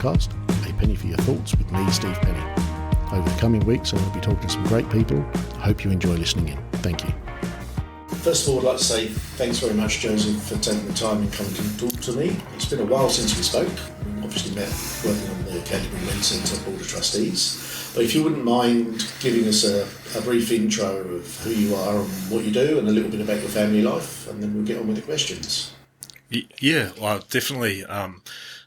podcast, A Penny for Your Thoughts with me, Steve Penny. Over the coming weeks, I'm going to be talking to some great people. I hope you enjoy listening in. Thank you. First of all, I'd like to say thanks very much, Joseph, for taking the time and coming to talk to me. It's been a while since we spoke. We obviously met working on the Canterbury Men's Centre Board of Trustees. But if you wouldn't mind giving us a brief intro of who you are and what you do and a little bit about your family life, and then we'll get on with the questions. Yeah, well, definitely.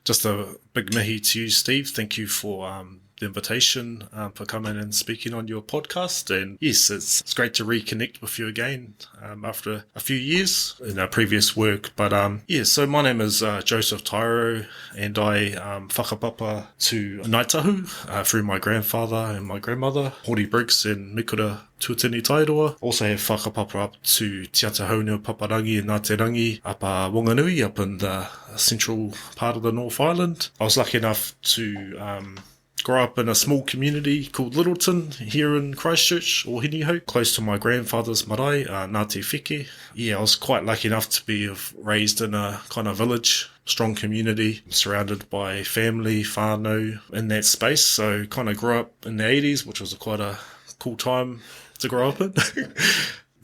Just a big mihi to you, Steve. Thank you for the invitation, for coming and speaking on your podcast. And yes, it's great to reconnect with you again after a few years in our previous work. But so my name is Joseph Tyro, and I whakapapa to Ngāi through my grandfather and my grandmother, Hori Briggs and Mikura Tuatini Tairoa. Also have whakapapa up to Te Atahaunua Paparangi and Ngā Te Rangi up Wanganui, up in the central part of the North Island. I was lucky enough to grew up in a small community called Littleton here in Christchurch, or Hiniho, close to my grandfather's marae, Ngā Te Whike. Yeah, I was quite lucky enough to be raised in a kind of village, strong community, surrounded by family, whānau in that space. So kind of grew up in the 80s, which was quite a cool time to grow up in.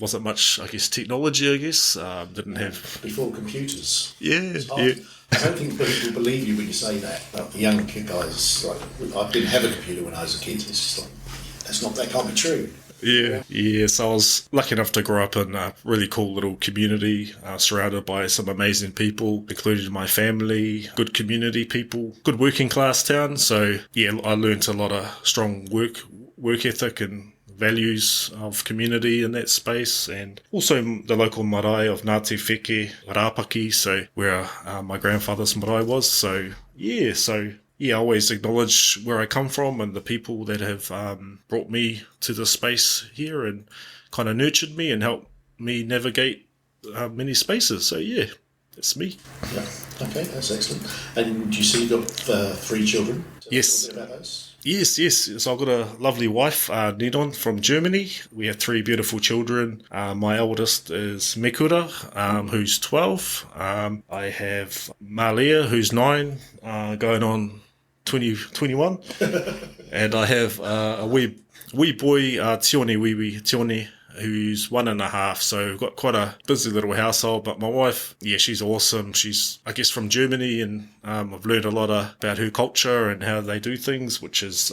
Wasn't much, technology, didn't have... Before computers. Yeah. I don't think people believe you when you say that, but the young guys, I didn't have a computer when I was a kid. It's just that can't be true. Yeah. So I was lucky enough to grow up in a really cool little community, surrounded by some amazing people, including my family, good community people, good working class town. So yeah, I learned a lot of strong work ethic and values of community in that space, and also the local marae of Ngā Te Whike, Rāpaki, so where my grandfather's marae was. So I always acknowledge where I come from and the people that have brought me to this space here and kind of nurtured me and helped me navigate many spaces. So yeah, that's me. Yeah, okay, that's excellent. And you see you've got 3 children? Yes. Tell us a bit about those. Yes. So I've got a lovely wife, Nidon, from Germany. We have 3 beautiful children. My eldest is Mikura, who's 12. I have Malia, who's 9, going on 21. And I have a wee boy, Tione, who's 1.5. So we've got quite a busy little household. But my wife, she's awesome. She's, from Germany, and I've learned a lot about her culture and how they do things, which is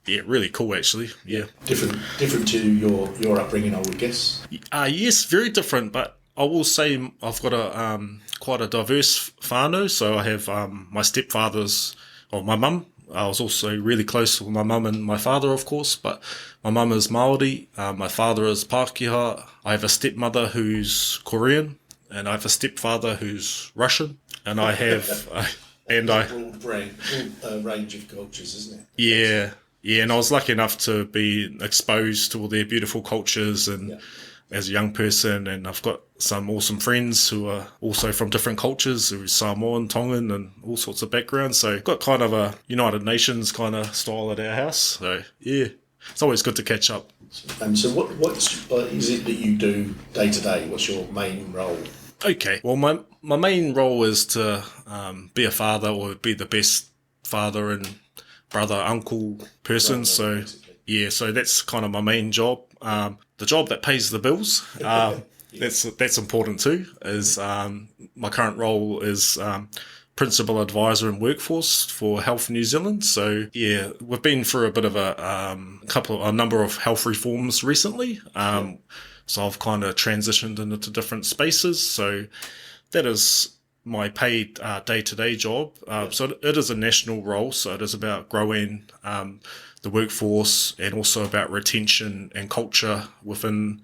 really cool, actually. Yeah, different to your upbringing, I would guess. Yes, very different. But I will say I've got a quite a diverse whānau. So I have my stepfather's, or my mum. I was also really close with my mum and my father, of course, but my mum is Māori, my father is Pākehā. I have a stepmother who's Korean, and I have a stepfather who's Russian, and I have... broad range of cultures, isn't it? Yeah, and I was lucky enough to be exposed to all their beautiful cultures and as a young person, and I've got some awesome friends who are also from different cultures, who are Samoan, Tongan, and all sorts of backgrounds. So got kind of a United Nations kind of style at our house. So yeah, it's always good to catch up. And so what is it that you do day to day? What's your main role? Okay, well my main role is to be a father, or be the best father and brother, uncle person. So that's kind of my main job. The job that pays the bills, that's important too, is my current role is Principal Advisor and Workforce for Health New Zealand. So yeah, we've been through a bit of a number of health reforms recently. So I've kind of transitioned into different spaces. So that is my paid day-to-day job. So it is a national role. So it is about growing the workforce, and also about retention and culture within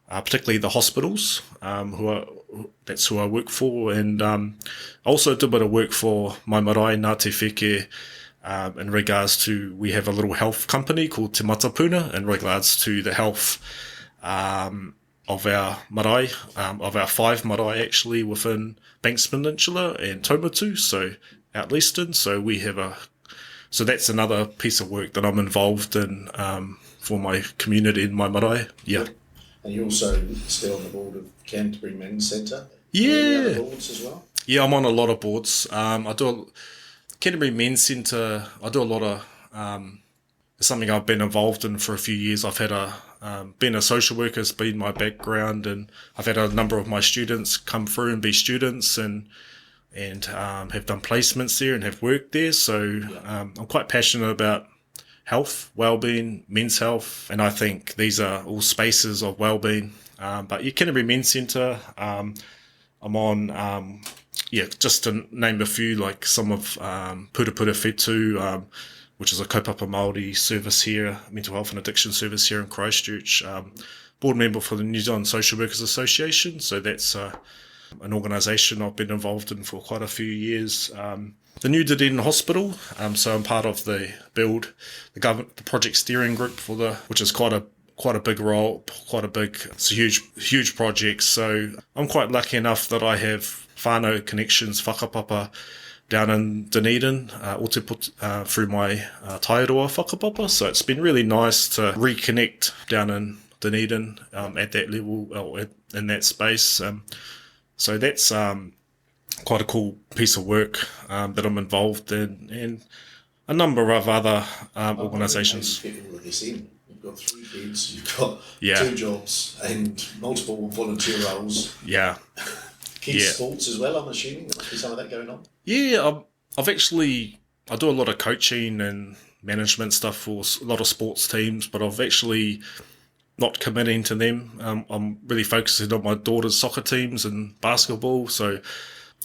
particularly the hospitals, that's who I work for. And I also do a bit of work for my marae, Ngā Te Whike, in regards to, we have a little health company called Te Matapuna, in regards to the health of our marae, of our 5 marae actually within Banks Peninsula and Taumatu, so out Leaston. So that's another piece of work that I'm involved in for my community in my marae. Yeah. And you're also still on the board of Canterbury Men's Centre? Yeah. Any other boards as well? Yeah, I'm on a lot of boards. I do Canterbury Men's Centre, I do a lot of, it's something I've been involved in for a few years. I've had been a social worker has been my background, and I've had a number of my students come through and be students and have done placements there and have worked there. So I'm quite passionate about health, well-being, men's health, and I think these are all spaces of well-being. But Canterbury Men's Centre, I'm on, just to name a few, like some of Purapura Whetu, which is a kaupapa Māori service here, mental health and addiction service here in Christchurch. Board member for the New Zealand Social Workers Association, so that's an organisation I've been involved in for quite a few years. The New Dunedin Hospital, so I'm part of the project steering group which is quite a big role, it's a huge project. So I'm quite lucky enough that I have whānau connections, whakapapa, down in Dunedin, through my Tairoa whakapapa. So it's been really nice to reconnect down in Dunedin at that level, in that space. So that's quite a cool piece of work that I'm involved in, and a number of other organisations. Fit all of this in. You've got 3 kids, you've got 2 jobs, and multiple volunteer roles. Yeah. Kids sports as well, I'm assuming. There must be some of that going on. Yeah, I do a lot of coaching and management stuff for a lot of sports teams, but I've actually not committing to them. I'm really focusing on my daughter's soccer teams and basketball, so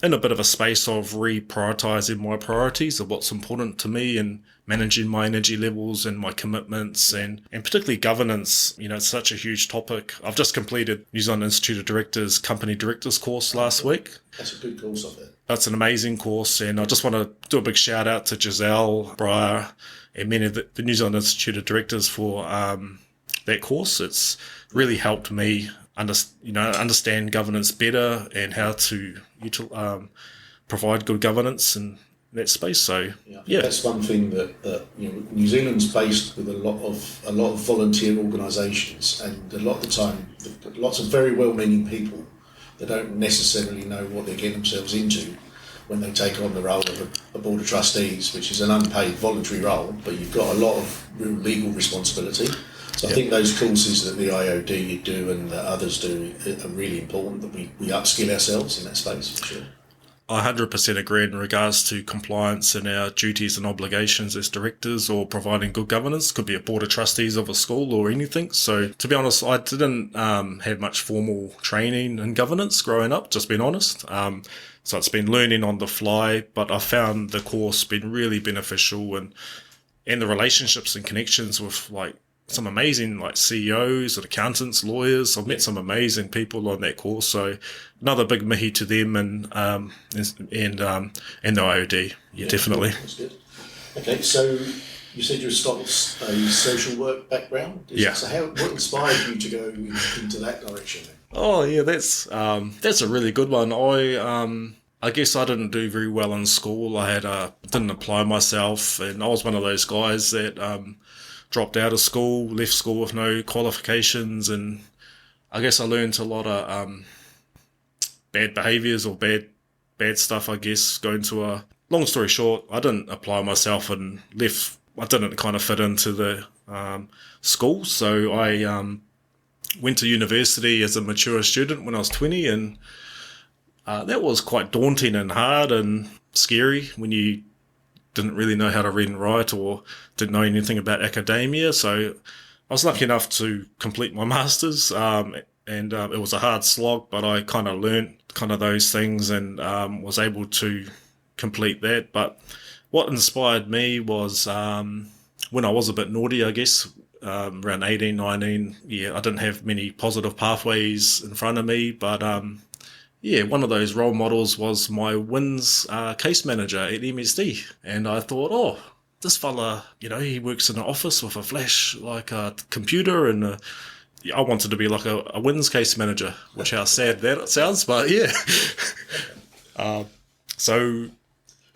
in a bit of a space of reprioritising my priorities of what's important to me and managing my energy levels and my commitments and particularly governance. It's such a huge topic. I've just completed New Zealand Institute of Directors Company Directors course last week. That's a good course of it. That's an amazing course, and I just want to do a big shout out to Giselle, Briar, and many of the New Zealand Institute of Directors for that course. It's really helped me understand governance better and how to provide good governance in that space. So that's one thing that New Zealand's based with a lot of volunteer organisations, and a lot of the time lots of very well-meaning people that don't necessarily know what they're getting themselves into when they take on the role of a board of trustees, which is an unpaid voluntary role, but you've got a lot of real legal responsibility. So I think those courses that the IOD do and that others do are really important, that we upskill ourselves in that space, for sure. I 100% agree in regards to compliance and our duties and obligations as directors or providing good governance. Could be a board of trustees of a school or anything. So to be honest, I didn't have much formal training in governance growing up, just being honest. So it's been learning on the fly, but I found the course been really beneficial, and the relationships and connections with some amazing CEOs and accountants, lawyers. I've met some amazing people on that course. So another big mihi to them and the IOD. Yeah, definitely. That's good. Okay, so you said you've got a social work background. So what inspired you to go into that direction then? Oh yeah, that's a really good one. I guess I didn't do very well in school. I didn't apply myself, and I was one of those guys that dropped out of school, left school with no qualifications, and I guess I learned a lot of bad behaviours or bad stuff, I guess, going to long story short, I didn't apply myself and left. I didn't kind of fit into the school, so I went to university as a mature student when I was 20, and that was quite daunting and hard and scary when you didn't really know how to read and write or didn't know anything about academia. So I was lucky enough to complete my master's, and it was a hard slog, but I kind of learnt those things and was able to complete that. But what inspired me was when I was a bit naughty, I guess, around 18, 19, I didn't have many positive pathways in front of me, but one of those role models was my WINS case manager at MSD. And I thought, this fella, he works in an office with a flash, computer, and I wanted to be like a WINS case manager, which how sad that sounds, but yeah.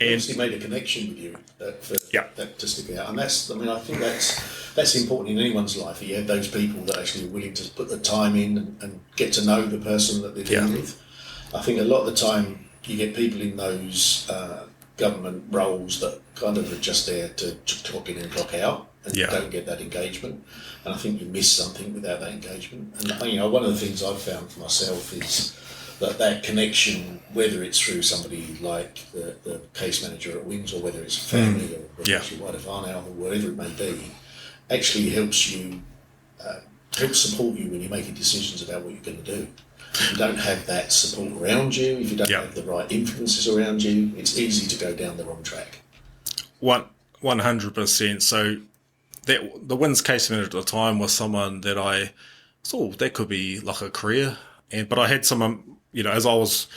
Obviously made a connection with you that to stick out, and I think that's important in anyone's life. You have those people that actually are willing to put the time in and get to know the person that they're dealing with. I think a lot of the time you get people in those government roles that kind of are just there to clock in and clock out, and you don't get that engagement. And I think you miss something without that engagement. And one of the things I've found for myself is that connection, whether it's through somebody like the case manager at Wings, or whether it's family, or whether it's your wife or whatever it may be, actually helps support you when you're making decisions about what you're going to do. If you don't have that support around you, if you don't have the right influences around you, it's easy to go down the wrong track. 100%. So the Wins case manager at the time was someone that I thought that could be like a career, but I had someone, as I was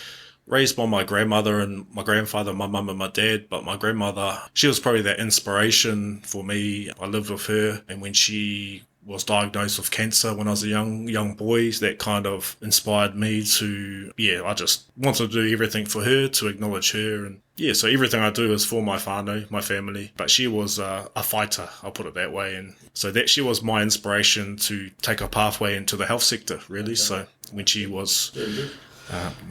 raised by my grandmother and my grandfather, my mum and my dad, but my grandmother, she was probably that inspiration for me. I lived with her, and when she was diagnosed with cancer when I was a young boy, that kind of inspired me to, I just wanted to do everything for her, to acknowledge her. And so everything I do is for my whānau, my family. But she was a fighter, I'll put it that way. And so that she was my inspiration to take a pathway into the health sector, really. Okay. So when she was... Very good.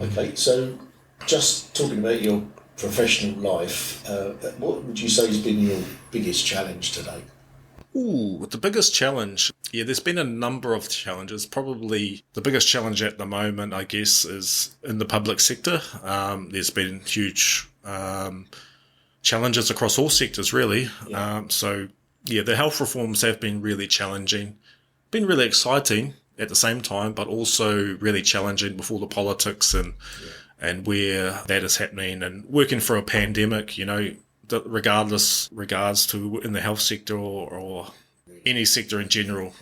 Okay, so just talking about your professional life, what would you say has been your biggest challenge today? The biggest challenge, there's been a number of challenges. Probably the biggest challenge at the moment, I guess, is in the public sector. There's been huge challenges across all sectors, really. Yeah. The health reforms have been really challenging, been really exciting at the same time, but also really challenging with all the politics and where that is happening, and working for a pandemic, regards to in the health sector or any sector in general.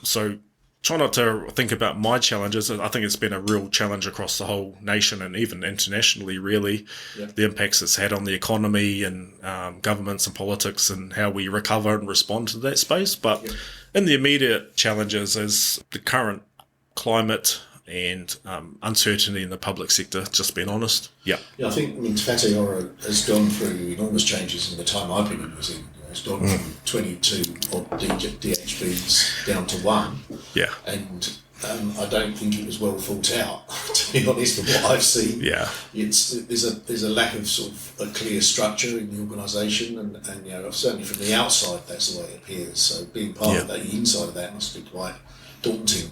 So try not to think about my challenges. I think it's been a real challenge across the whole nation and even internationally, really, the impacts it's had on the economy and governments and politics, and how we recover and respond to that space. But in the immediate challenges is the current climate and uncertainty in the public sector, just being honest. I think Te Matapuna has gone through enormous changes in the time I've been in New Zealand. It's gone from 22 odd DHBs down to 1. And I don't think it was well thought out, to be honest, from what I've seen. There's a lack of sort of a clear structure in the organisation, and certainly from the outside that's the way it appears. So being part of that, the inside of that must be quite daunting.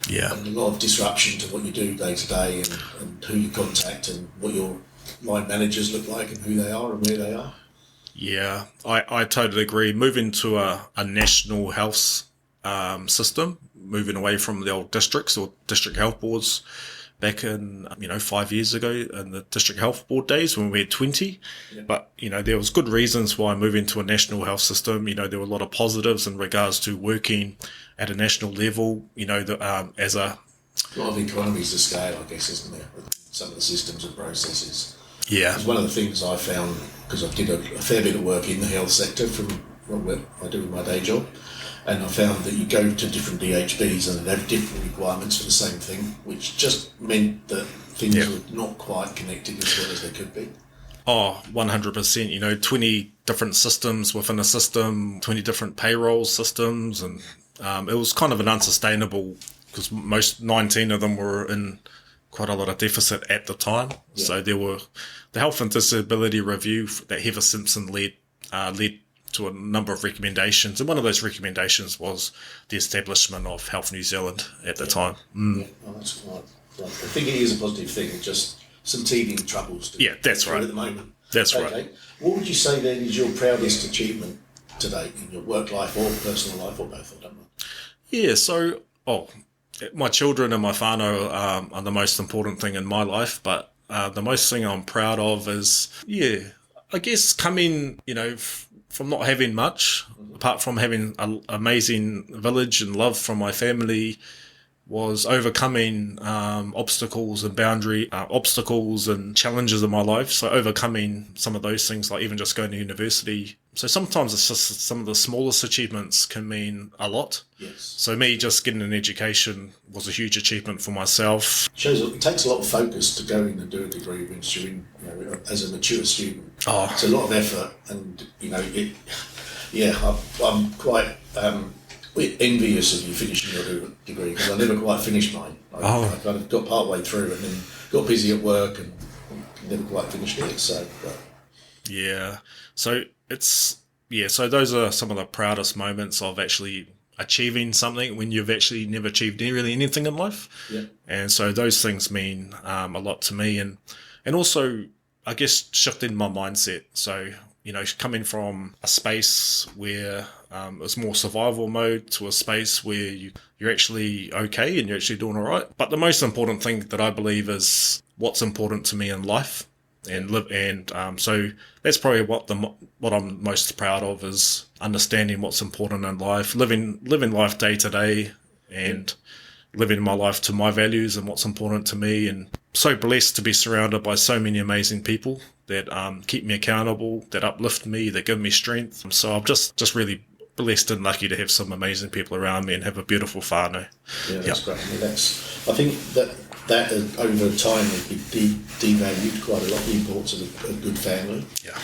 And a lot of disruption to what you do day to day, and who you contact, and what your line managers look like, and who they are and where they are. I totally agree. Moving to a national health system, moving away from the old districts or district health boards back in 5 years ago in the district health board days when we had 20. But there was good reasons why moving to a national health system. There were a lot of positives in regards to working at a national level, as a lot of economies of scale, I guess, isn't there, with some of the systems and processes. It's one of the things I found, because I did a fair bit of work in the health sector from what I do in my day job, and I found that you go to different DHBs and they have different requirements for the same thing, which just meant that things were not quite connected as well as they could be. 100%. 20 different systems within a system, 20 different payroll systems, and it was kind of an unsustainable, because 19 of them were in quite a lot of deficit at the time. So there were the Health and Disability Review that Heather Simpson led to a number of recommendations, and one of those recommendations was the establishment of Health New Zealand at the time. That's right. I think it is a positive thing, just some teething troubles that's right. at the moment. That's right. What would you say then is your proudest achievement to date in your work life or personal life, or both? I don't know. So my children and my whānau are the most important thing in my life, but the most thing I'm proud of is, I guess coming, from not having much, apart from having an amazing village and love from my family, was overcoming obstacles and challenges in my life. So overcoming some of those things, like even just going to university. So sometimes it's just some of the smallest achievements can mean a lot. So me just getting an education was a huge achievement for myself. It takes a lot of focus to go in and do a degree once you're in, as a mature student. It's a lot of effort, and I'm quite envious of you finishing your degree, because I never quite finished mine. I kind of got part way through and then got busy at work and never quite finished it. So Yeah. So so those are some of the proudest moments of actually achieving something when you've actually never achieved really anything in life. Yeah. And so those things mean a lot to me, and also I guess shifting my mindset. So, coming from a space where it's more survival mode to a space where you're actually okay and you're actually doing all right. But the most important thing that I believe is what's important to me in life and live. And so that's probably what I'm most proud of, is understanding what's important in life, living life day to day, and living my life to my values and what's important to me. And so blessed to be surrounded by so many amazing people that keep me accountable, that uplift me, that give me strength. So I'm just really blessed and lucky to have some amazing people around me and have a beautiful whānau. Yeah, that's great. I mean, I think that over time has been devalued quite a lot, the importance of a good family. Yeah.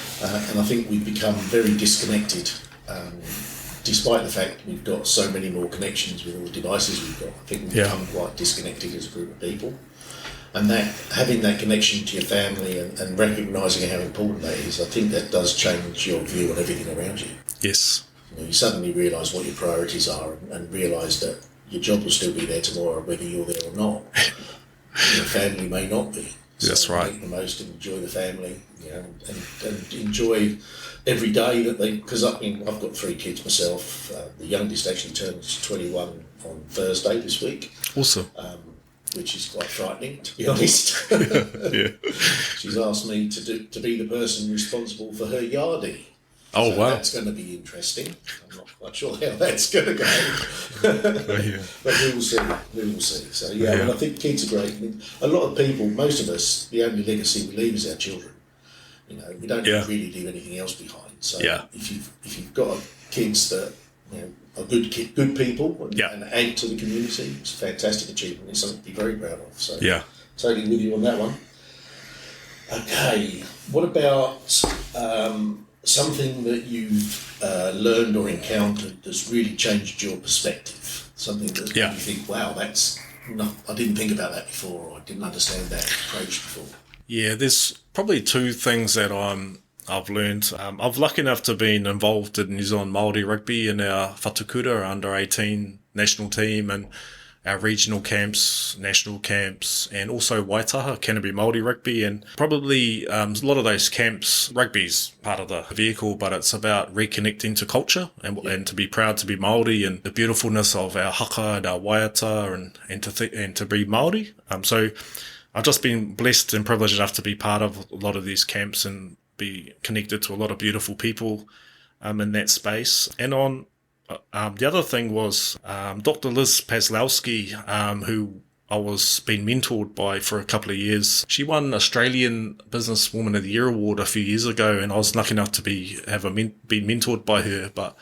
And I think we've become very disconnected, despite the fact we've got so many more connections with all the devices we've got. I think we've become quite disconnected as a group of people. And that having that connection to your family and recognising how important that is, I think that does change your view on everything around you. Yes. You suddenly realise what your priorities are and realise that your job will still be there tomorrow whether you're there or not. Your family may not be. So that's right. Make the most and enjoy the family, and enjoy every day that they. Because I've got 3 kids myself. The youngest actually turns 21 on Thursday this week. Awesome. Which is quite frightening, to be honest. Yeah. She's asked me to be the person responsible for her yardie. Oh, so wow. That's going to be interesting. I'm not quite sure how that's going to go. Yeah. But we will see. We will see. So, I mean, I think kids are great. I mean, a lot of people, most of us, the only legacy we leave is our children. We don't really leave anything else behind. So if you've got kids that are good people and add to the community, it's a fantastic achievement. It's something to be very proud of. So totally with you on that one. Okay, what about something that you've learned or encountered that's really changed your perspective? Something that you think, wow, I didn't think about that before, or I didn't understand that approach before. Yeah, there's probably 2 things that I've learned. I've lucky enough to been involved in New Zealand Māori rugby in our whatukura under 18 national team, and our regional camps, national camps, and also Waitaha, Canterbury Māori rugby. And probably a lot of those camps, rugby's part of the vehicle, but it's about reconnecting to culture and to be proud to be Māori and the beautifulness of our haka and our waiata and to be Māori. So I've just been blessed and privileged enough to be part of a lot of these camps and be connected to a lot of beautiful people in that space. And on the other thing was Dr. Liz Paslowski, who I was being mentored by for a couple of years. She won Australian Businesswoman of the Year award a few years ago, and I was lucky enough to be mentored by her. But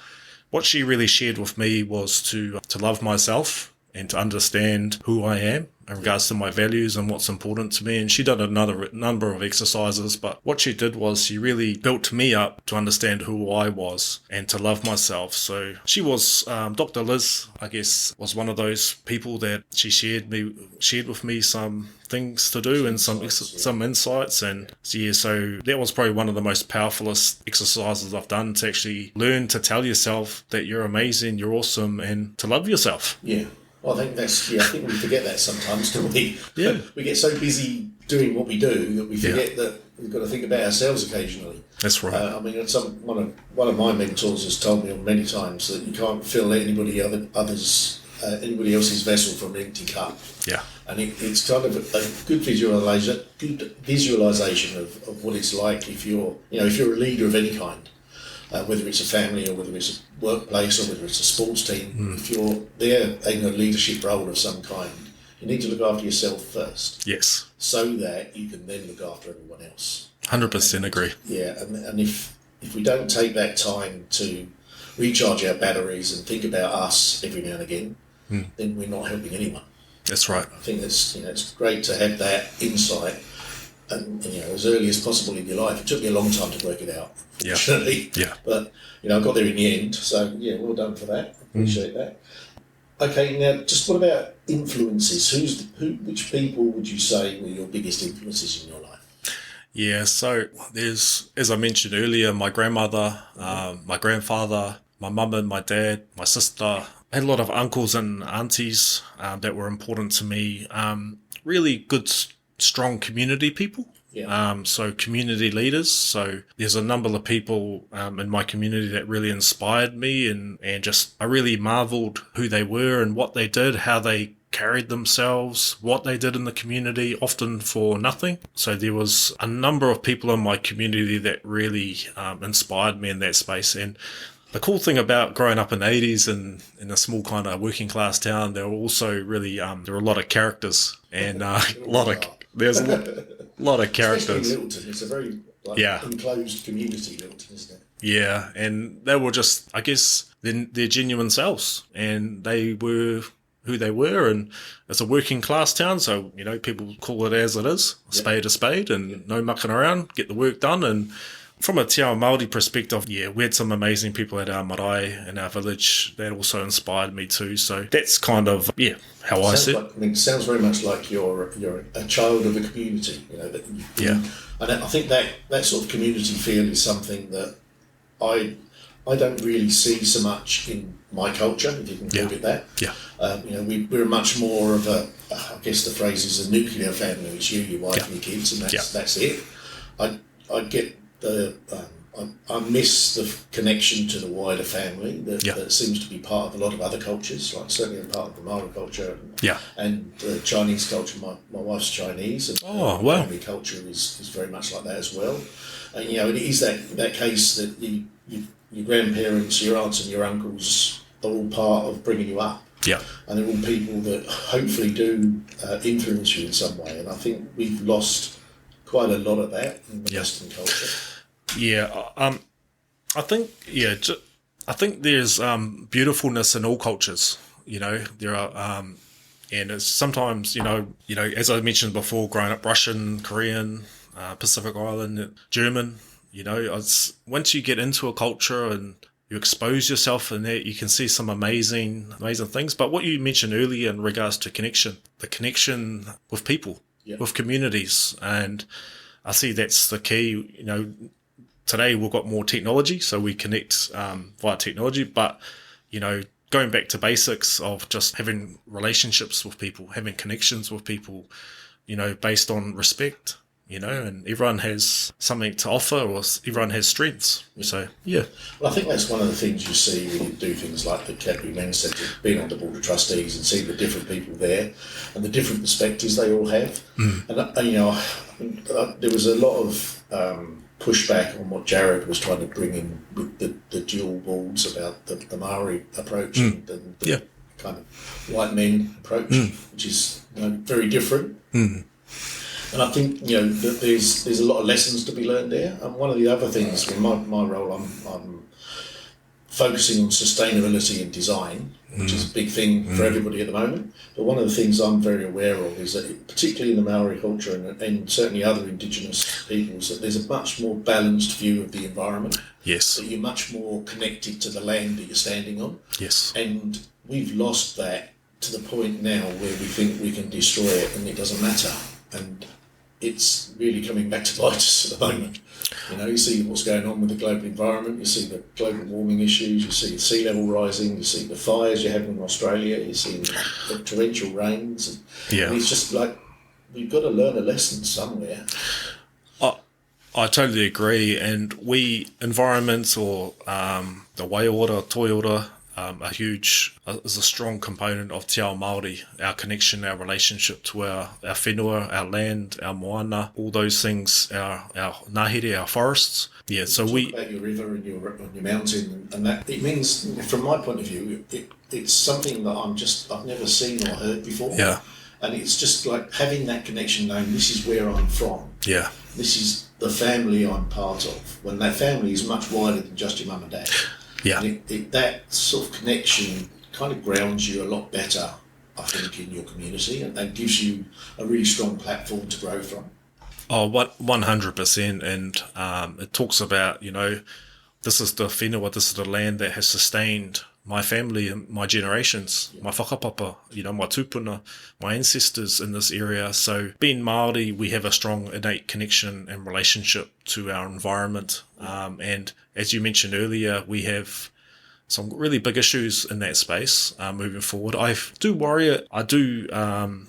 what she really shared with me was to love myself and to understand who I am in regards to my values and what's important to me. And she did another number of exercises, but what she did was she really built me up to understand who I was and to love myself. So she was, Dr. Liz, I guess, was one of those people that she shared with me some things to do and some insights. And so that was probably one of the most powerfulest exercises I've done, to actually learn to tell yourself that you're amazing, you're awesome, and to love yourself. Yeah. Well, I think I think we forget that sometimes, don't we? Yeah. We get so busy doing what we do that we forget that we've got to think about ourselves occasionally. That's right. I mean, one of my mentors has told me many times that you can't fill anybody else's vessel from an empty cup. Yeah. And it's kind of a good visualization of what it's like if you're a leader of any kind. Whether it's a family or whether it's a workplace or whether it's a sports team, if you're there in a leadership role of some kind, you need to look after yourself first. Yes. So that you can then look after everyone else. 100% agree. Yeah, and if we don't take that time to recharge our batteries and think about us every now and again, then we're not helping anyone. That's right. I think it's great to have that insight. And as early as possible in your life. It took me a long time to work it out, fortunately. Yeah. But I got there in the end. So well done for that. Appreciate that. Okay, now just what about influences? Which people would you say were your biggest influences in your life? Yeah, so there's, as I mentioned earlier, my grandmother, my grandfather, my mum and my dad, my sister. I had a lot of uncles and aunties that were important to me. Really good, strong community people. Yeah. So community leaders. So there's a number of people in my community that really inspired me, and just I really marveled who they were and what they did, how they carried themselves, what they did in the community, often for nothing. So there was a number of people in my community that really inspired me in that space. And the cool thing about growing up in the 80s and in a small kind of working class town, there were also really, there were a lot of characters and there's a lot of characters. Especially in Littleton, it's a very enclosed community, Littleton, isn't it? Yeah, and they were just, I guess, their genuine selves, and they were who they were, and it's a working class town, so, people call it as it is, a spade, and no mucking around, get the work done. And from a Te Ao Māori perspective, we had some amazing people at our marae in our village that also inspired me too. So that's kind of, how I see it. It sounds very much like you're a child of a community, And I think that sort of community feel is something that I don't really see so much in my culture, if you can call it that. Yeah. We're much more of a, I guess the phrase is a nuclear family. It's you, your wife, and your kids, and that's it. I get I miss the connection to the wider family that seems to be part of a lot of other cultures, like certainly a part of the Māori culture and the Chinese culture. My wife's Chinese, and family culture is very much like that as well. And it is that case that your grandparents, your aunts and your uncles are all part of bringing you up. Yeah. And they're all people that hopefully do influence you in some way. And I think we've lost quite a lot of that in the Western culture. Yeah. I think there's beautifulness in all cultures. There are, and it's sometimes, as I mentioned before, growing up Russian, Korean, Pacific Island, German, once you get into a culture and you expose yourself in that, you can see some amazing things. But what you mentioned earlier in regards to the connection with people, with communities, and I see that's the key. Today we've got more technology, so we connect via technology, but going back to basics of just having relationships with people, having connections with people, based on respect. And everyone has something to offer, or everyone has strengths. So, Well, I think that's one of the things you see when you do things like the Canterbury Men's Centre, being on the Board of Trustees and seeing the different people there and the different perspectives they all have. And there was a lot of pushback on what Jared was trying to bring in with the dual boards about the Maori approach and the kind of white men approach, which is very different. And I think that there's a lot of lessons to be learned there. And one of the other things in my role, I'm focusing on sustainability and design, which is a big thing for everybody at the moment. But one of the things I'm very aware of is that, particularly in the Maori culture and certainly other Indigenous peoples, that there's a much more balanced view of the environment. Yes. That you're much more connected to the land that you're standing on. Yes. And we've lost that to the point now where we think we can destroy it and it doesn't matter. And it's really coming back to bite us at the moment. You see what's going on with the global environment, you see the global warming issues, you see the sea level rising, you see the fires you're having in Australia, you see the torrential rains. And it's just like, we've got to learn a lesson somewhere. I totally agree. And environments or the way order, toi order, is a strong component of Te Ao Māori, our connection, our relationship to our whenua, our land, our moana, all those things, our ngahere, our forests. Yeah, so we talk about your river and your mountain, and that it means, from my point of view, it's something that I've never seen or heard before. Yeah, and it's just like having that connection, knowing this is where I'm from. Yeah, this is the family I'm part of. When that family is much wider than just your mum and dad. Yeah, and that sort of connection kind of grounds you a lot better, I think, in your community, and gives you a really strong platform to grow from. Oh, 100%, and it talks about, this is the whenua, this is the land that has sustained my family and my generations, my whakapapa, my tupuna, my ancestors in this area. So being Māori, we have a strong innate connection and relationship to our environment. And as you mentioned earlier, we have some really big issues in that space moving forward. I do worry. I do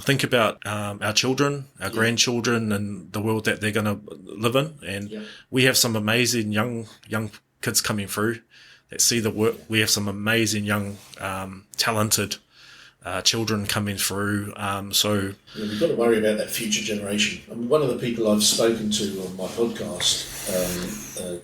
think about our children, our grandchildren, and the world that they're going to live in. And we have some amazing young kids coming through that see the work. We have some amazing young, talented children coming through. So we've got to worry about that future generation. I mean, one of the people I've spoken to on my podcast,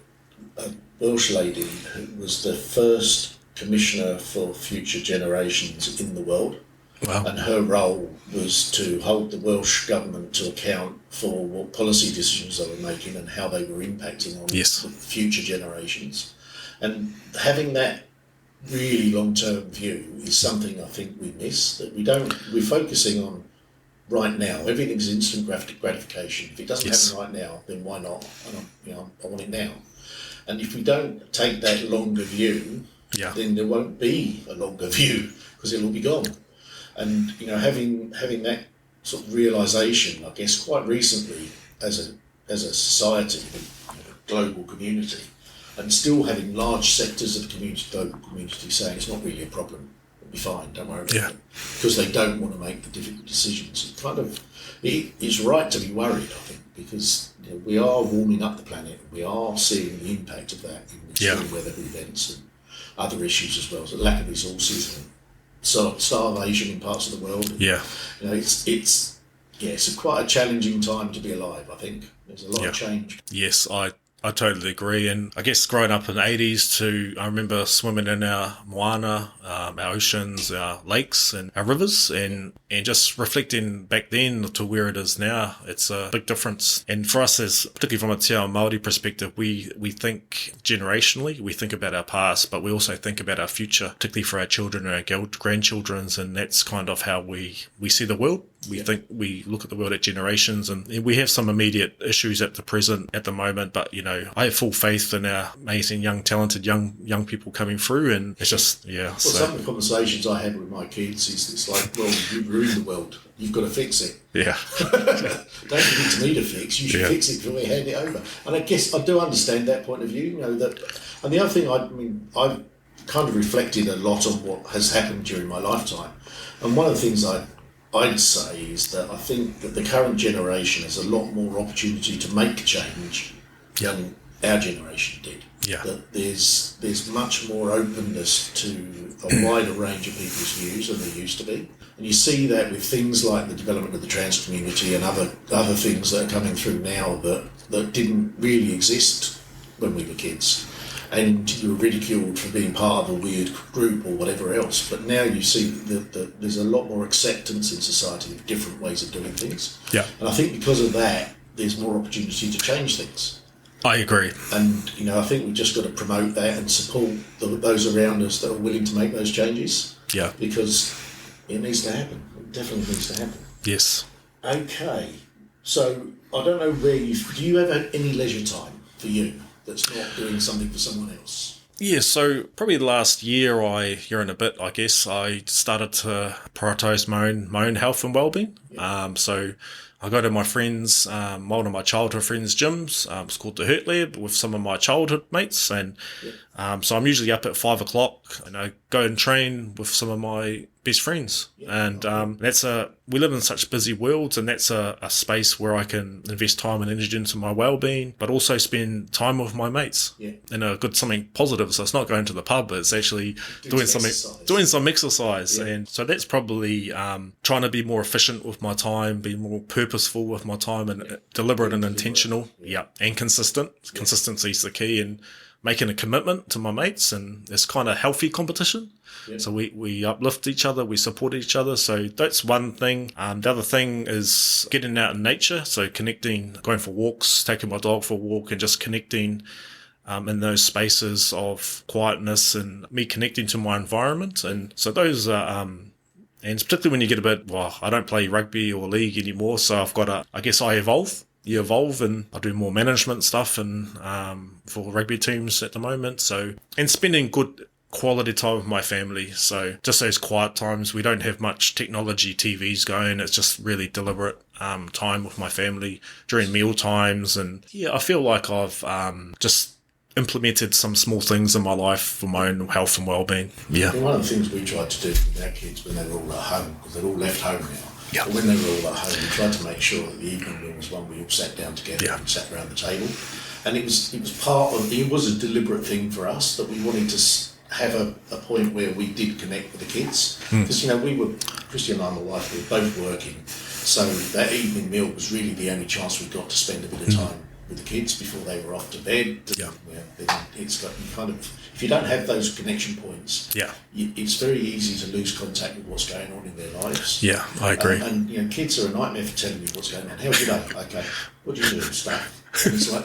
a Welsh lady who was the first commissioner for future generations in the world. Wow. And her role was to hold the Welsh government to account for what policy decisions they were making and how they were impacting on the future generations. And having that really long-term view is something I think we miss, that we're focusing on right now. Everything's instant gratification. If it doesn't happen right now, then why not? I want it now. And if we don't take that longer view, then there won't be a longer view because it'll be gone. And having that sort of realisation, I guess, quite recently as a society, global community, and still having large sectors of the global community saying it's not really a problem, it'll be fine, don't worry about it, because they don't want to make the difficult decisions. It's right to be worried, I think, because we are warming up the planet. We are seeing the impact of that in extreme weather events and other issues as well, so lack of resources and starvation in parts of the world. It's quite a challenging time to be alive, I think. There's a lot of change. Yes, I totally agree. And I guess growing up in the 80s I remember swimming in our moana, our oceans, our lakes and our rivers, and just reflecting back then to where it is now, it's a big difference. And for us, particularly from a Te Ao Māori perspective, we think generationally, we think about our past, but we also think about our future, particularly for our children and our grandchildren, and that's kind of how we see the world. We look at the world at generations, and we have some immediate issues at the moment, but I have full faith in our amazing talented young people coming through, and it's just some of the conversations I have with my kids is it's like, well, you've ruined the world, you've got to fix it. Don't give it to me to fix, you should fix it before we hand it over. And I guess I do understand that point of view, that. And the other thing, I've kind of reflected a lot on what has happened during my lifetime, and one of the things I'd say is that I think that the current generation has a lot more opportunity to make change than our generation did. That there's much more openness to a wider range of people's views than there used to be. And you see that with things like the development of the trans community and other things that are coming through now that didn't really exist when we were kids. And you were ridiculed for being part of a weird group or whatever else. But now you see that there's a lot more acceptance in society of different ways of doing things. And I think because of that, there's more opportunity to change things. I agree. And, I think we've just got to promote that and support those around us that are willing to make those changes. Because it needs to happen. It definitely needs to happen. Yes. Okay. So, I don't know do you have any leisure time for you that's not doing something for someone else? Yeah, so probably the last year and a bit, I guess, I started to prioritise my own health and wellbeing. So I go to my friends, one of my childhood friends' gyms. It's called the Hurt Lab, with some of my childhood mates, and so I'm usually up at 5 o'clock, and I go and train with some of my best friends. And we live in such busy worlds, and that's a space where I can invest time and energy into my well-being, but also spend time with my mates in something positive. So it's not going to the pub, it's actually doing some exercise. And so that's probably trying to be more efficient with my time, be more purposeful with my time, and deliberate and intentional, and consistent. Consistency is the key, and making a commitment to my mates, and it's kind of healthy competition. So we uplift each other, we support each other. So that's one thing. The other thing is getting out in nature. So connecting, going for walks, taking my dog for a walk, and just connecting in those spaces of quietness and me connecting to my environment. And so those are, and particularly when you get I don't play rugby or league anymore. So I evolve. You evolve, and I do more management stuff and for rugby teams at the moment. So, and spending good quality time with my family. So just those quiet times. We don't have much technology, TVs going. It's just really deliberate time with my family during meal times. And yeah, I feel like I've just implemented some small things in my life for my own health and well-being. Yeah. Well, one of the things we tried to do with our kids when they were all at home, because they're all left home now, yeah. But when they were all at home, we tried to make sure that the evening meal was one we all sat down together and sat around the table. And it was it was a deliberate thing for us that we wanted to have a point where we did connect with the kids. Because, Christy and I, my wife, we were both working. So that evening meal was really the only chance we got to spend a bit of time with the kids before they were off to bed. Yeah. It's got you kind of, if you don't have those connection points, it's very easy to lose contact with what's going on in their lives. Yeah, I agree. And kids are a nightmare for telling you what's going on. How was your day? Okay. What do you do? Stuff. And it's like,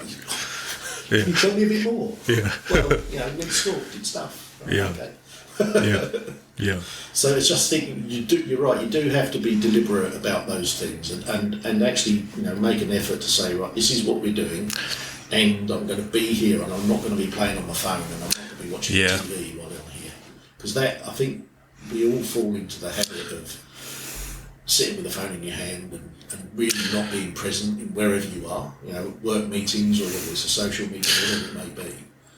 can you tell me a bit more? Yeah. Well, went to school, did stuff. Right, yeah. Okay. Yeah. So it's just thinking, you're right, you do have to be deliberate about those things and actually, make an effort to say, right, this is what we're doing, and I'm going to be here, and I'm not going to be playing on my phone, and I'm not going to be watching TV while I'm here. Because I think we all fall into the habit of sitting with the phone in your hand and really not being present in wherever you are, work meetings or whether it's a social meeting, whatever it may be.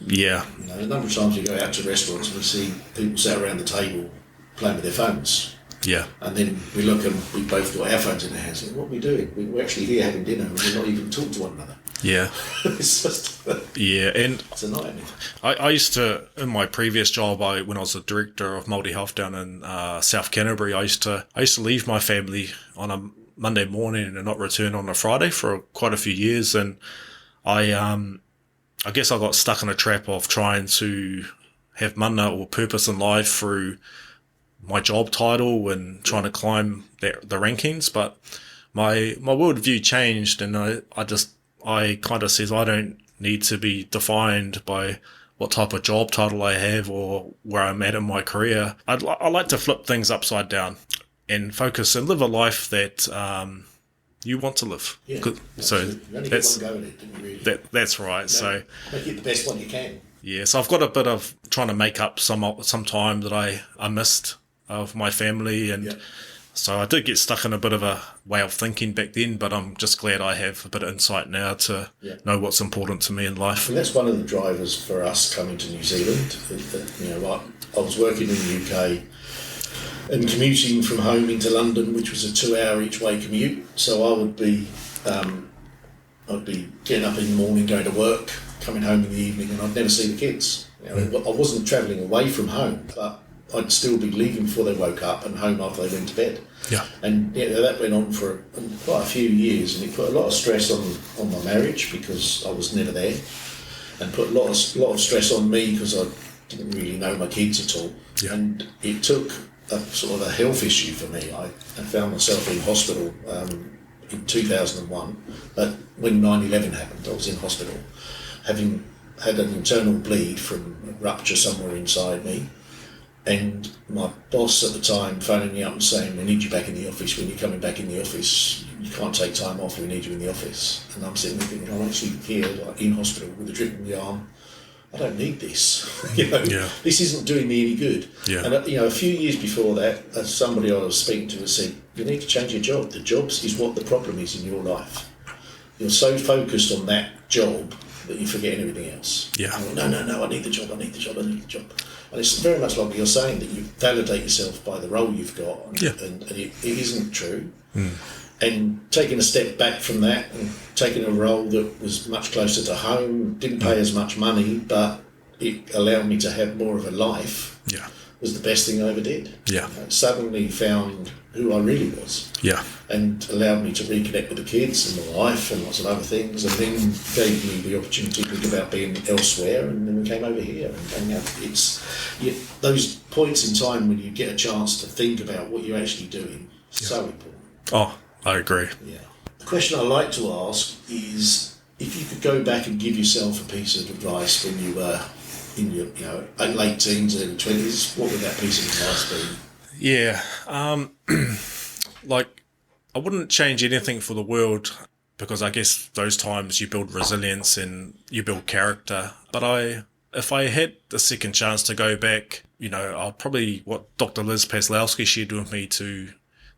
Yeah. A number of times we go out to restaurants and we see people sat around the table playing with their phones. Yeah. And then we look and we both got our phones in our hands and what are we doing? We're actually here having dinner and we're not even talking to one another. Yeah. It's just... Yeah, and... It's a nightmare. I used to, in my previous job, when I was the director of Māori Health down in South Canterbury, I used to leave my family on a Monday morning and not return on a Friday for quite a few years, and I guess I got stuck in a trap of trying to have mana or purpose in life through my job title and trying to climb the rankings. But my worldview changed, and I kind of says I don't need to be defined by what type of job title I have or where I'm at in my career. I like to flip things upside down and focus and live a life that you want to live. Yeah, so you only get one go at it, didn't you, really? That's right. So make it the best one you can. Yeah, so I've got a bit of trying to make up some time that I missed of my family, and so I did get stuck in a bit of a way of thinking back then, but I'm just glad I have a bit of insight now to know what's important to me in life. And that's one of the drivers for us coming to New Zealand. I was working in the UK and commuting from home into London, which was a 2-hour each way commute. So I would be getting up in the morning, going to work, coming home in the evening, and I'd never see the kids. I wasn't travelling away from home, but I'd still be leaving before they woke up and home after they went to bed. Yeah. And that went on for quite a few years, and it put a lot of stress on my marriage because I was never there, and put a lot of stress on me because I didn't really know my kids at all. Yeah. And it took a sort of a health issue for me. I found myself in hospital in 2001, but when 9/11 happened, I was in hospital, having had an internal bleed from a rupture somewhere inside me, and my boss at the time phoning me up and saying, "We need you back in the office. When you're coming back in the office, you can't take time off. We need you in the office." And I'm sitting there thinking, I'm actually here, in hospital with a drip in the arm. I don't need this. This isn't doing me any good. Yeah. And a few years before that, somebody I was speaking to said, "You need to change your job. The job is what the problem is in your life. You're so focused on that job that you're forgetting everything else." Yeah. No, I need the job. I need the job. And it's very much like you're saying, that you validate yourself by the role you've got, and it isn't true. Mm. And taking a step back from that and taking a role that was much closer to home, didn't pay as much money, but it allowed me to have more of a life, was the best thing I ever did. Yeah. Suddenly found who I really was. Yeah. And allowed me to reconnect with the kids and my wife and lots of other things, and then gave me the opportunity to think about being elsewhere, and then we came over here. And it's those points in time when you get a chance to think about what you're actually doing, so important. Oh, I agree. Yeah. The question I like to ask is, if you could go back and give yourself a piece of advice when you were in your late teens, early 20s, what would that piece of advice be? Yeah. I wouldn't change anything for the world, because I guess those times you build resilience and you build character. But I if I had the second chance to go back, I'll probably, what Dr. Liz Paslowski shared with me, to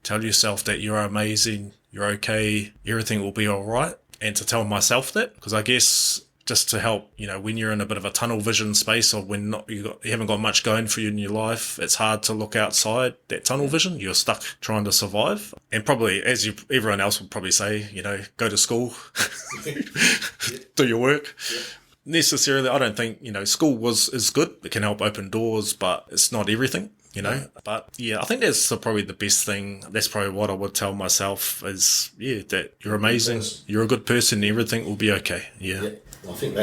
tell yourself that you're amazing, you're okay, everything will be all right. And to tell myself that, because I guess just to help, when you're in a bit of a tunnel vision space, or when you haven't got much going for you in your life, it's hard to look outside that tunnel vision. You're stuck trying to survive. And probably, as everyone else would probably say, go to school, do your work. Yeah. Necessarily, I don't think, school is good. It can help open doors, but it's not everything, But yeah, I think that's probably the best thing. That's probably what I would tell myself is, that you're amazing, you're a good person, everything will be okay. Yeah. I think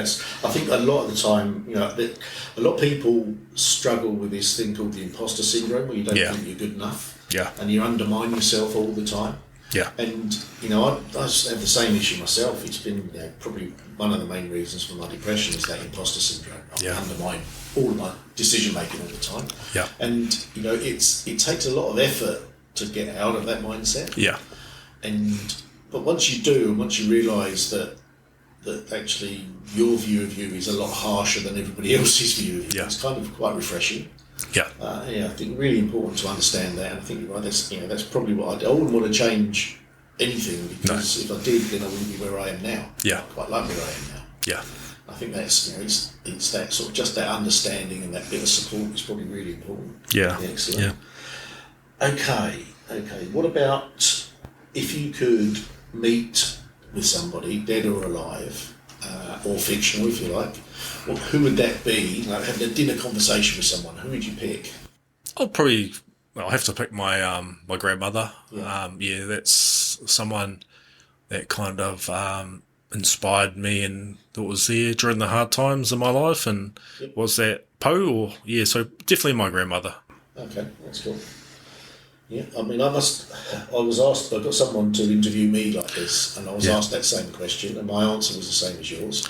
a lot of the time, a lot of people struggle with this thing called the imposter syndrome, where you don't think you're good enough. Yeah. And you undermine yourself all the time. Yeah. And, I have the same issue myself. It's been probably one of the main reasons for my depression is that imposter syndrome. I undermine all of my decision making all the time. Yeah. And, it takes a lot of effort to get out of that mindset. Yeah. But once you do, and once you realise that actually your view of you is a lot harsher than everybody else's view of you, it's kind of quite refreshing. Yeah. I think really important to understand that, and I think you're right. That's probably what I wouldn't want to change anything, because if I did, then I wouldn't be where I am now. Yeah. I quite like where I am now. Yeah. I think that's it's that sort of just that understanding and that bit of support is probably really important. Yeah. Excellent. Yeah. Okay. What about if you could meet with somebody, dead or alive, or fictional, if you like? Well, who would that be? Like having a dinner conversation with someone, who would you pick? I'll have to pick my my grandmother. Yeah. That's someone that kind of inspired me and that was there during the hard times in my life. And was that Poe? So definitely my grandmother. Okay, that's cool. Yeah, I got someone to interview me like this, and I was asked that same question, and my answer was the same as yours.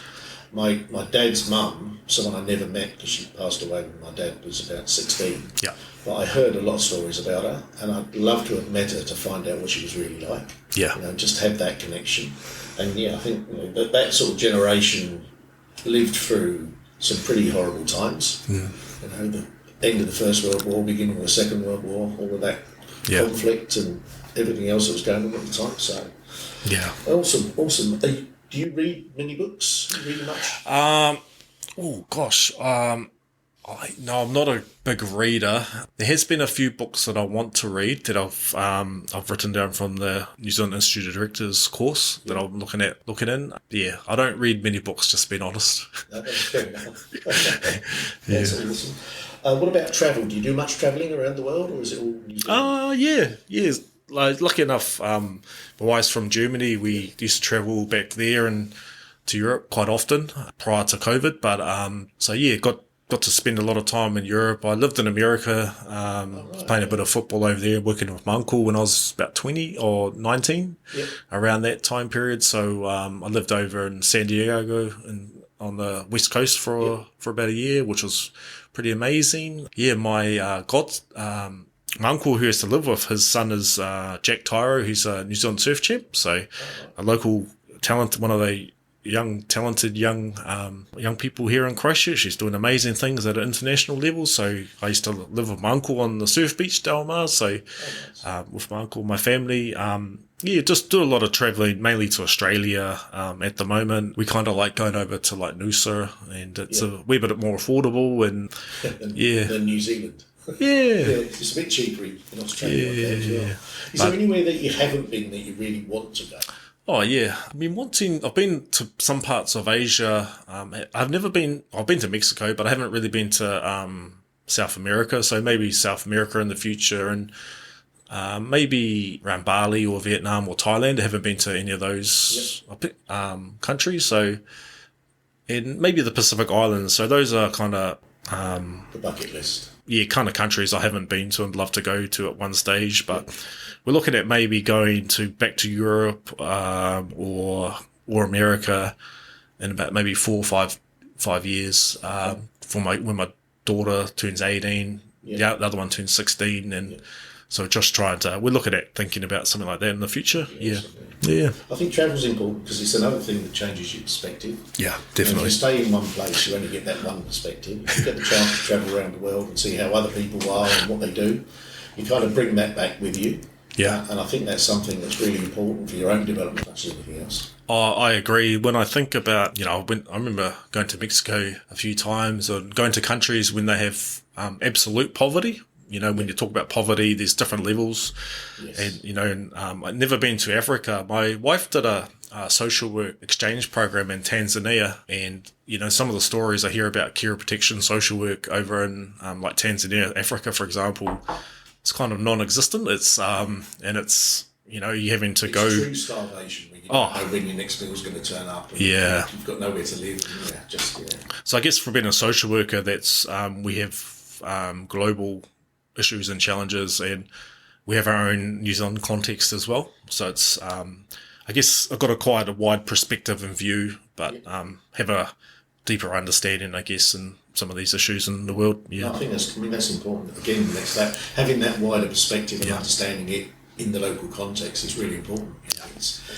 My dad's mum, someone I never met because she passed away when my dad was about 16. Yeah. But I heard a lot of stories about her, and I'd love to have met her to find out what she was really like. Yeah. Just have that connection. And I think that sort of generation lived through some pretty horrible times. Mm. The end of the First World War, beginning of the Second World War, all of that conflict and everything else that was going on at the time. So, awesome. Do you read many books? Do you read much? I'm not a big reader. There has been a few books that I want to read that I've written down from the New Zealand Institute of Directors course that I'm looking in. Yeah, I don't read many books, just being honest. No, that's fair enough. That's awesome. What about travel? Do you do much travelling around the world, or is it all New Zealand? Yeah. Like, lucky enough, my wife's from Germany. We used to travel back there and to Europe quite often prior to COVID. But got to spend a lot of time in Europe. I lived in America, playing a bit of football over there, working with my uncle when I was about 20 or 19, around that time period. So I lived over in San Diego and on the West Coast for about a year, which was pretty amazing. Yeah, my uncle who has to live with, his son is Jack Tyro, who's a New Zealand surf champ. So a local talent, one of the talented young people here in Christchurch. He's doing amazing things at an international level. So I used to live with my uncle on the surf beach, Delmar. So with my uncle, my family, just do a lot of travelling, mainly to Australia. At the moment, we kind of like going over to like Noosa, and it's a wee bit more affordable and than New Zealand. It's a bit cheaper in Australia. Is there anywhere that you haven't been that you really want to go? Oh yeah, I've been to some parts of Asia. I've been to Mexico, but I haven't really been to South America. So maybe South America in the future, and maybe around Bali or Vietnam or Thailand. I haven't been to any of those countries. So, and maybe the Pacific Islands. So those are kind of the bucket list. Yeah, kind of countries I haven't been to and love to go to at one stage, but we're looking at maybe going back to Europe or America in about maybe 4 or 5 years when my daughter turns 18, the other one turns 16, and So just we're looking at thinking about something like that in the future. Yeah. I think travel's important because it's another thing that changes your perspective. Yeah, And if definitely. you stay in one place, you only get that one perspective. If you get the chance to travel around the world and see how other people are and what they do, you kind of bring that back with you. Yeah. And I think that's something that's really important for your own development, as much as anything else. I agree. When I think about, I remember going to Mexico a few times, or going to countries when they have absolute poverty. When you talk about poverty, there's different levels. Yes. And, I've never been to Africa. My wife did a social work exchange program in Tanzania. And, some of the stories I hear about care protection, social work over in like Tanzania, Africa, for example, it's kind of non-existent. It's, and it's, you're having to go. It's true starvation when you don't know when your next meal's going to turn up. And you've got nowhere to live. So I guess for being a social worker, that's we have global issues and challenges, and we have our own New Zealand context as well. So it's, I guess I've got quite a wide perspective and view, but have a deeper understanding, I guess, in some of these issues in the world. Yeah, no, I think that's important. Again, that's that having that wider perspective and understanding it in the local context is really important.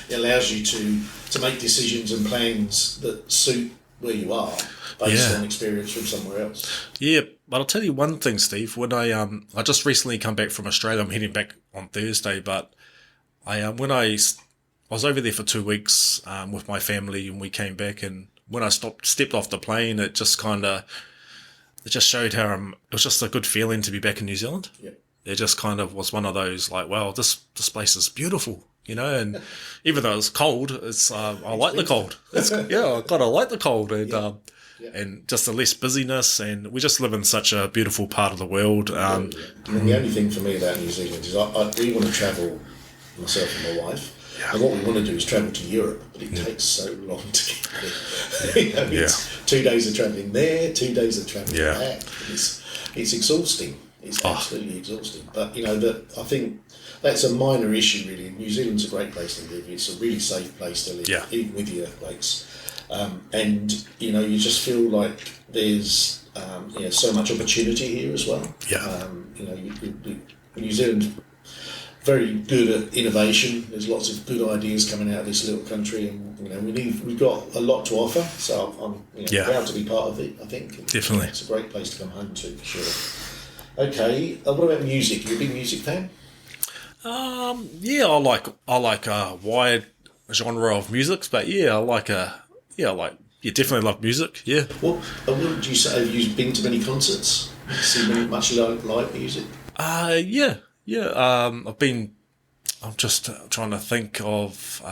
It allows you to make decisions and plans that suit where you are based on experience from somewhere else. Yeah, but I'll tell you one thing, Steve. When I just recently come back from Australia, I'm heading back on Thursday, but when I was over there for 2 weeks with my family, and we came back, and when I stepped off the plane, it just showed how it was just a good feeling to be back in New Zealand. Yep. It just kind of was one of those like, wow, this place is beautiful, and even though it's cold, it's I like the cold. I kind of like the cold, and and just the less busyness, and we just live in such a beautiful part of the world. And the only thing for me about New Zealand is we want to travel, myself and my wife. And what we want to do is travel to Europe, but it takes so long to get there. It's 2 days of travelling there, 2 days of travelling back. It's exhausting. It's absolutely exhausting. But I think that's a minor issue really. New Zealand's a great place to live. It's a really safe place to live, even with the earthquakes. And you just feel like there's so much opportunity here as well. New Zealand very good at innovation. There's lots of good ideas coming out of this little country, and we've got a lot to offer. So I'm proud to be part of it. I think definitely it's a great place to come home to for sure. Okay, what about music? You a big music fan? I like a wide genre of music, but you definitely love music. Yeah. What would you say? Have you been to many concerts? Seen much live music? I'm just trying to think of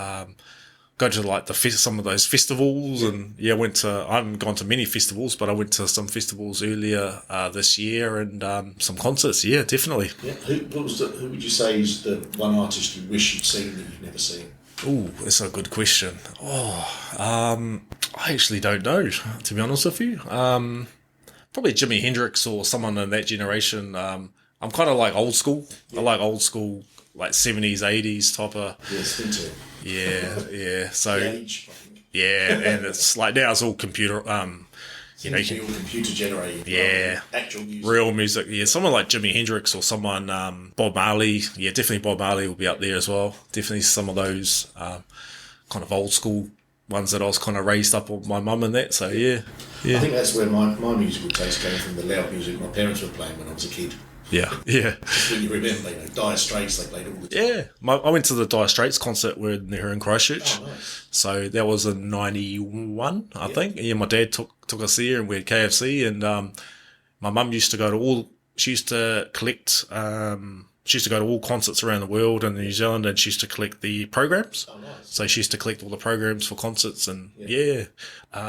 go to like some of those festivals, and I haven't gone to many festivals, but I went to some festivals earlier this year, and some concerts. Yeah, definitely. Yeah. Who would you say is the one artist you wish you'd seen that you've never seen? Oh, that's a good question. I actually don't know, to be honest with you. Probably Jimi Hendrix or someone in that generation. I'm kind of like old school. I like old school, like 70s, 80s type of. Yes, me too. Yeah. So, age, I think. And it's like now it's all computer. You can computer generated. Actual music. Real music. Yeah, someone like Jimi Hendrix or someone Bob Marley. Yeah, definitely Bob Marley will be up there as well. Definitely some of those kind of old school ones that I was kind of raised up with my mum and that. So yeah. I think that's where my musical taste came from. The loud music my parents were playing when I was a kid. Yeah. When you remember, Dire Straits, they played all the time. Yeah, I went to the Dire Straits concert when they were in Christchurch. Oh, nice. So that was in 91, I think. Yeah, my dad took us there, and we had KFC, and my mum used to go to she used to go to all concerts around the world in New Zealand, and she used to collect the programs. Oh, nice. So she used to collect all the programs for concerts, and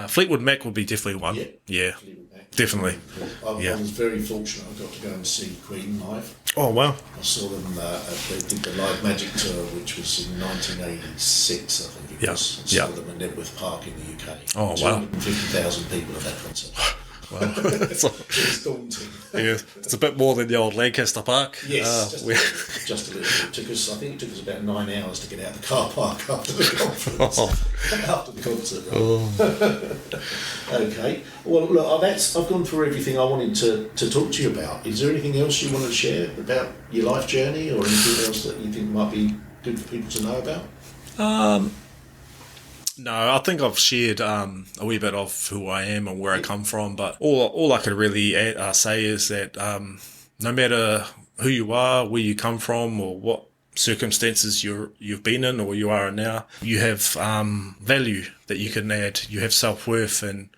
Fleetwood Mac would be definitely one. Yeah. Definitely. I was very fortunate. I got to go and see Queen live. Oh, wow. I saw them they did the Live Magic Tour, which was in 1986, I think it was. I saw them in Nebworth Park in the UK. Oh, wow. 250,000 people at that concert. Well, It's daunting. yeah, it's a bit more than the old Lancaster Park. Yes, just a little bit. I think it took us about 9 hours to get out of the car park after the conference. After the concert. Right? Okay. Well, look, I've gone through everything I wanted to talk to you about. Is there anything else you want to share about your life journey, or anything else that you think might be good for people to know about? No, I think I've shared a wee bit of who I am and where I come from, but all I could really say is that no matter who you are, where you come from, or what circumstances you've been in or you are in now, you have value that you can add. You have self-worth and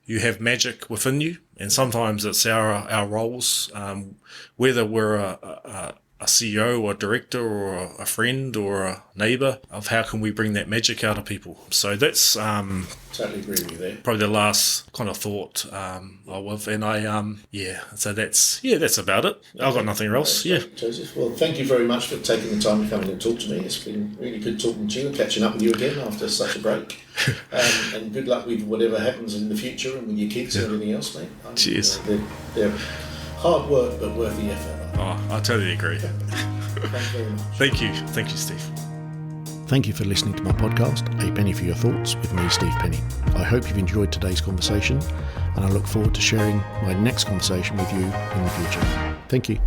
you have magic within you. And sometimes it's our roles, whether we're a CEO or a director or a friend or a neighbour, of how can we bring that magic out of people. So that's Totally agree with you there. probably the last kind of thought with, and so that's about it. I've got nothing else. Yeah. Joseph, well, thank you very much for taking the time to come in and talk to me. It's been really good talking to you and catching up with you again after such a break. And good luck with whatever happens in the future and with your kids and everything else, mate. Cheers. They're hard work but worth the effort. Oh, I totally agree. Thanks very much. Thank you, Steve. Thank you for listening to my podcast, A Penny for Your Thoughts, with me, Steve Penny. I hope you've enjoyed today's conversation, and I look forward to sharing my next conversation with you in the future. Thank you.